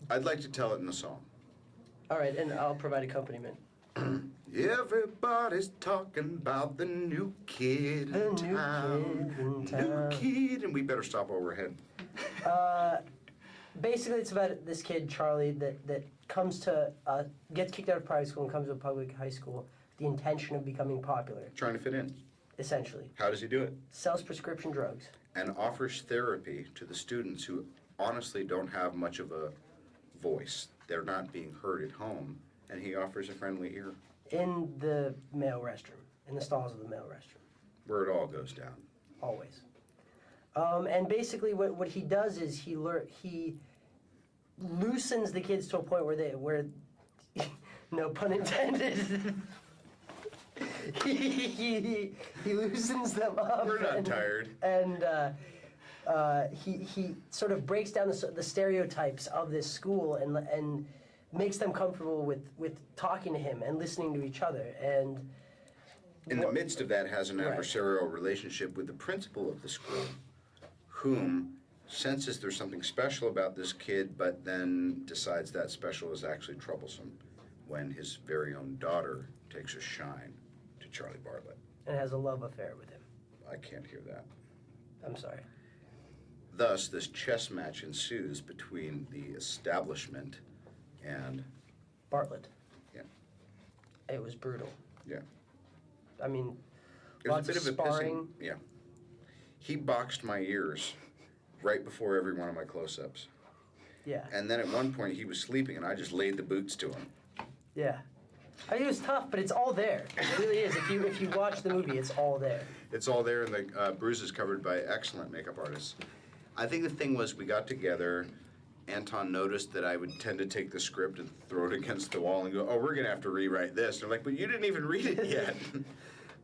I'd like to tell it in a song. All right, and I'll provide accompaniment. Everybody's talking about the new kid in town. New kid, and we better stop while we're ahead. Basically, it's about this kid, Charlie, that comes to, gets kicked out of private school and comes to a public high school with the intention of becoming popular, Trying to fit in. essentially. How does he do it? Sells prescription drugs. And offers therapy to the students who honestly don't have much of a voice. They're not being heard at home, and he offers a friendly ear. In the male restroom, in the stalls of the male restroom, Where it all goes down. always. And basically, what he does is he loosens the kids to a point where no pun intended. he loosens them up. We're not tired. And he sort of breaks down the stereotypes of this school and makes them comfortable with talking to him and listening to each other. And in the midst of that has an Right. adversarial relationship with the principal of the school, whom senses there's something special about this kid, but then decides that special is actually troublesome when his very own daughter takes a shine to Charlie Bartlett. and has a love affair with him. I can't hear that. I'm sorry. Thus, this chess match ensues between the establishment and, Bartlett. yeah, It was brutal. yeah. I mean, It was lots a bit of of a sparring. pissing, yeah. He boxed my ears right before every one of my close-ups. Yeah. And then at one point he was sleeping and I just laid the boots to him. Yeah. I mean, it was tough, but it's all there. It really is. If you watch the movie, it's all there. It's all there, and the bruises covered by excellent makeup artists. I think the thing was, we got together. Anton noticed that I would tend to take the script and throw it against the wall and go, "Oh, we're gonna have to rewrite this." And they're like, "But you didn't even read it yet."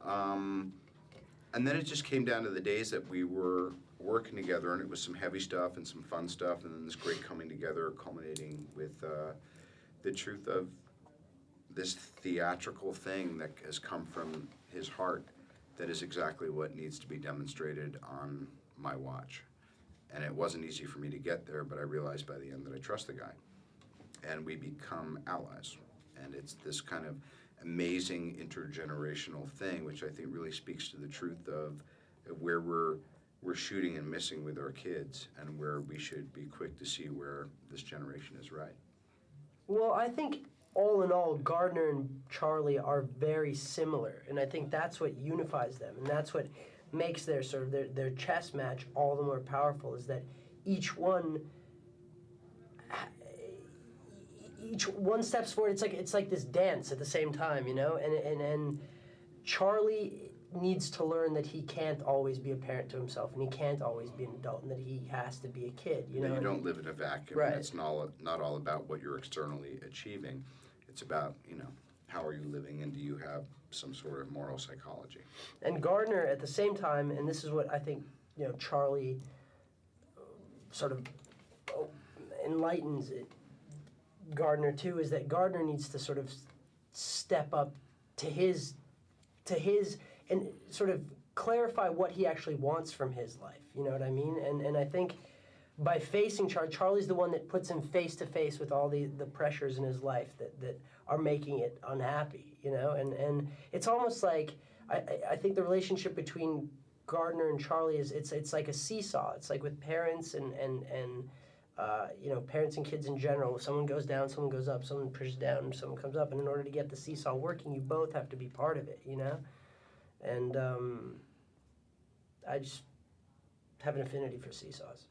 And then it just came down to the days that we were working together, and it was some heavy stuff and some fun stuff, and then this great coming together, culminating with the truth of this theatrical thing that has come from his heart that is exactly what needs to be demonstrated on my watch. And it wasn't easy for me to get there, but I realized by the end that I trust the guy. And we become allies. And it's this kind of amazing intergenerational thing, which I think really speaks to the truth of where we're shooting and missing with our kids, and where we should be quick to see where this generation is right. Well, I think all in all, Gardner and Charlie are very similar, and I think that's what unifies them, and that's what makes their sort of their chess match all the more powerful. Is that each one steps forward. It's like this dance at the same time, you know. And Charlie needs to learn that he can't always be a parent to himself, and he can't always be an adult, and that he has to be a kid. You know, you don't live in a vacuum. Right. It's not all about what you're externally achieving. It's about, how are you living, and do you have some sort of moral psychology? And Gardner, at the same time, and this is what I think, Charlie sort of enlightens Gardner too, is that Gardner needs to sort of step up to his and sort of clarify what he actually wants from his life. You know what I mean? And I think by facing Charlie's the one that puts him face to face with all the pressures in his life that are making it unhappy, and it's almost like I think the relationship between Gardner and Charlie is it's like a seesaw. It's like with parents and parents and kids in general. Someone goes down, someone goes up, someone pushes down, someone comes up, and in order to get the seesaw working, you both have to be part of it, and I just have an affinity for seesaws.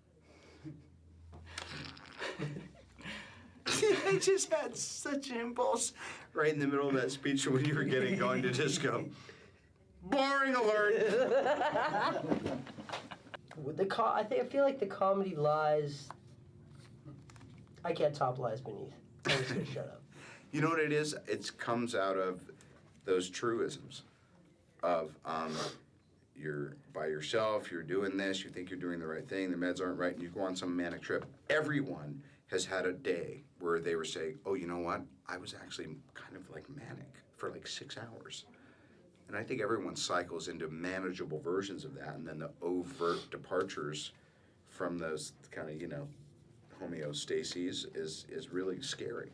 I just had such an impulse right in the middle of that speech when you were getting going to just go, boring alert! I feel like the comedy lies... I can't top lies beneath. I'm just going to shut up. You know what it is? It comes out of those truisms of you're by yourself, you're doing this, you think you're doing the right thing, the meds aren't right, and you go on some manic trip. Everyone has had a day where they were saying, oh, you know what? I was actually kind of like manic for like 6 hours. And I think everyone cycles into manageable versions of that, and then the overt departures from those kind of, homeostasis is really scary.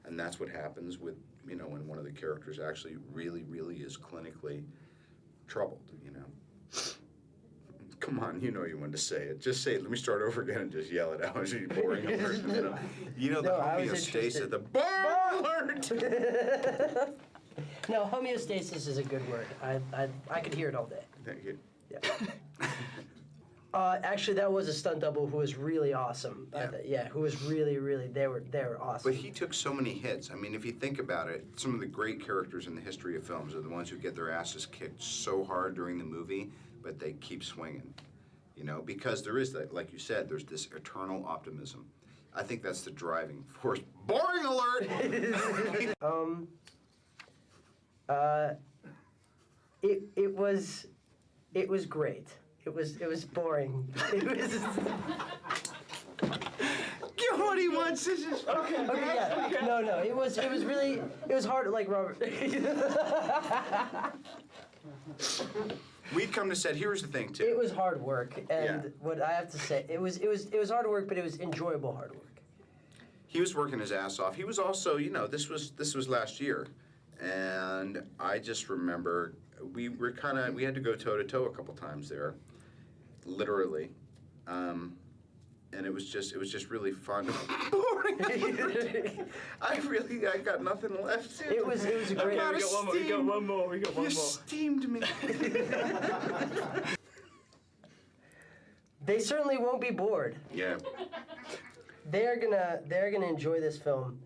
And that's what happens with, you know, when one of the characters actually really, really is clinically troubled, you know. Come on, you know you wanted to say it. Just say it. Let me start over again and just yell it out as you're boring alert in the middle. You know, the No, I was homeostasis, interested. the boring alert! No, homeostasis is a good word. I could hear it all day. Thank you. Yeah. Actually, that was a stunt double who was really awesome. Yeah. Who was really, really, they were awesome. But he took so many hits. I mean, if you think about it, some of the great characters in the history of films are the ones who get their asses kicked so hard during the movie, but they keep swinging. You know, because there is that, like you said, there's this eternal optimism. I think that's the driving force. Boring alert! It was great. It was boring. It was. Get what he wants. This is Okay, yeah. No. It was really hard. Like Robert. We'd come to set. Here's the thing, too. It was hard work, and Yeah. what I have to say, it was hard work, but it was enjoyable hard work. He was working his ass off. He was also, you know, this was last year, and I just remember we had to go toe to toe a couple times there, literally, and it was just really fun. Boring. I got nothing left. It was a great. I'm out of We got one more. You steamed me. They certainly won't be bored. Yeah. They're gonna enjoy this film.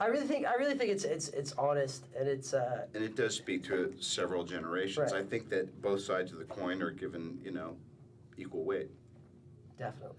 I really think it's honest and it's And it does speak to several generations. Right. I think that both sides of the coin are given, you know, equal weight. definitely.